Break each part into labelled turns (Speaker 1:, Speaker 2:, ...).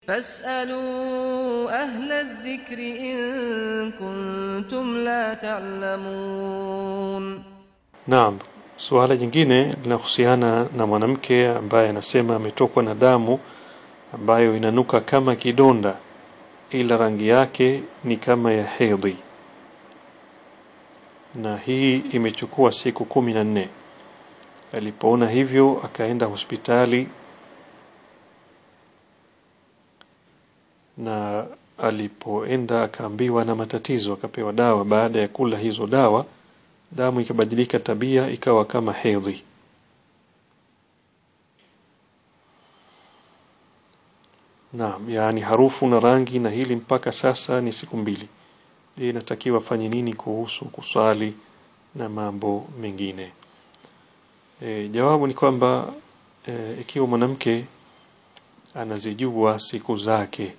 Speaker 1: فاسألوا أهل الذكر إن كنتم لا تعلمون.
Speaker 2: Naam, suala jingine linahusiana na mwanamke ambaye anasema ametokwa na damu ambayo inanuka kama kidonda ila rangi yake ni kama ya hedhi. Na hii imechukua siku 14. Alipoona hivyo akaenda hospitali, na alipoenda akaambiwa na matatizo, akapewa dawa. Baada ya kula hizo dawa, damu ikabadilika tabia, ikawa kama hedhi. Naam, yani harufu na rangi, na hili mpaka sasa ni siku 2. Je, inatakiwa fanye nini kuhusu kusali na mambo mengine? Jawabu ni kwamba ikiwa mwanamke anazijua siku zake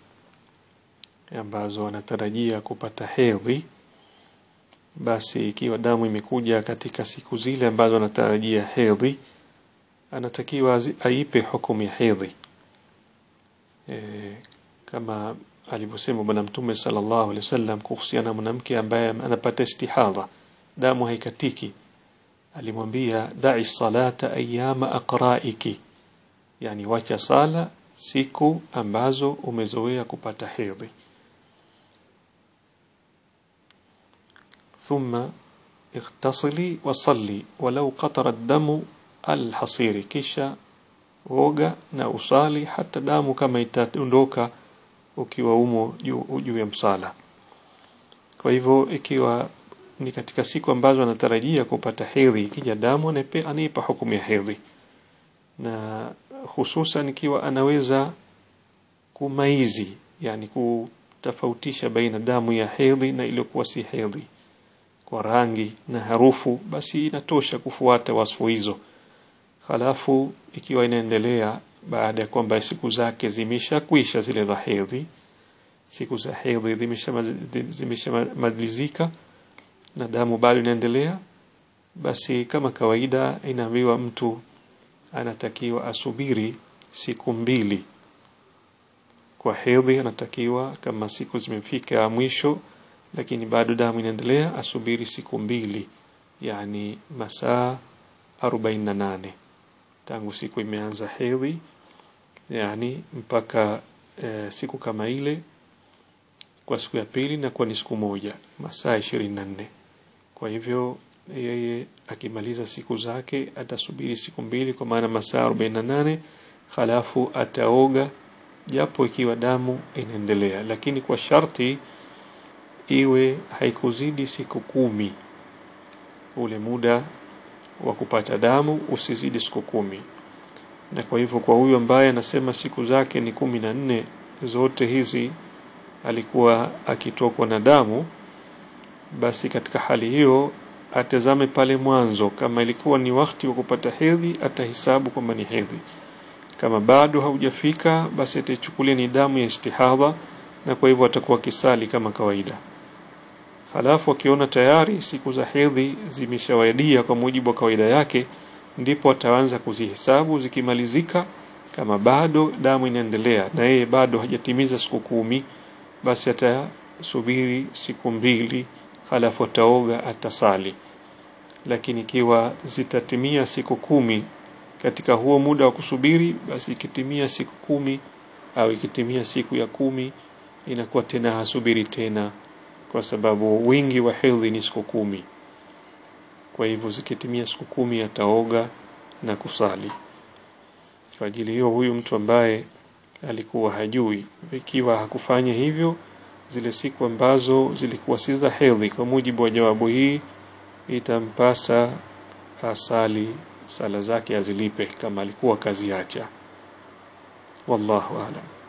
Speaker 2: ambazo anatarajia kupata hedhi, basi ikiwa damu imekuja katika siku zile ambazo anatarajia hedhi, anatakiwa aipe hukumu ya hedhi. Kama alivyosema Bwana Mtume sallallahu alaihi wasallam kuhusiana na mwanamke ambaye anapata istihadha, damu haikatiki, alimwambia da'i salata ayyama aqra'iki, yani wacha sala siku ambazo umezoea kupata hedhi. Thumma ightasili wa salli walau qatara ad-damu al-hasiri, kisha oga na usali hata damu kama itaondoka ukiwa umo juu ya msala. Kwa hivyo ikiwa ni katika siku ambazo anatarajia kupata hedhi, ikija damu anaipa hukumu ya hedhi, na hususan ikiwa anaweza kumaizi, yani kutofautisha baina damu ya hedhi na iliyokuwa si hedhi kwa rangi na harufu, basi inatosha kufuata wasfu hizo. Halafu ikiwa inaendelea baada ya kwamba siku zake zimeshakwisha zile za hedhi, siku za hedhi zimeshamalizika na damu bado inaendelea, basi kama kawaida inaambiwa mtu anatakiwa asubiri siku 2. Kwa hedhi anatakiwa, kama siku zimefika mwisho lakini bado damu inaendelea, asubiri siku 2, yani masaa 48 tangu siku imeanza hedhi, yani mpaka siku kama ile. Kwa siku ya pili na kwa ni siku 1, masaa 24. Kwa hivyo yeye akimaliza siku zake atasubiri siku 2, kwa maana masaa 48, halafu ataoga japo ikiwa damu inaendelea, lakini kwa sharti iwe haikuzidi siku 10. Ule muda wa kupata damu usizidi siku 10. Na kwa hivyo kwa huyu ambaye anasema siku zake ni 14, zote hizi alikuwa akitokwa na damu, basi katika hali hiyo atazame pale mwanzo, kama ilikuwa ni wakati wa kupata hedhi atahesabu kwamba ni hedhi. Kama bado haujafika, basi atachukulia ni damu ya istihadha, na kwa hivyo atakuwa kisali kama kawaida. Halafu akiona tayari siku za hedhi zimeshawadia kwa mujibu wa kawaida yake, ndipo ataanza kuzihesabu. Zikimalizika, kama bado damu inaendelea na yeye bado hajatimiza siku 10, basi atasubiri siku 2, halafu ataoga, atasali. Lakini ikiwa zitatimia siku 10 katika huo muda wa kusubiri, basi ikitimia siku 10 au ikitimia siku ya 10, inakuwa tena hasubiri tena, kwa sababu wingi wa hedhi ni siku 10. Kwa hivyo zikitimia siku 10 ataoga na kusali. Kwa ajili hiyo huyu mtu ambaye alikuwa hajui, ikiwa hakufanya hivyo zile siku ambazo zilikuwa si za hedhi, kwa mujibu wa jawabu hii itampasa asali sala zake azilipe kama alikuwa kaziacha. Wallahu a'lam.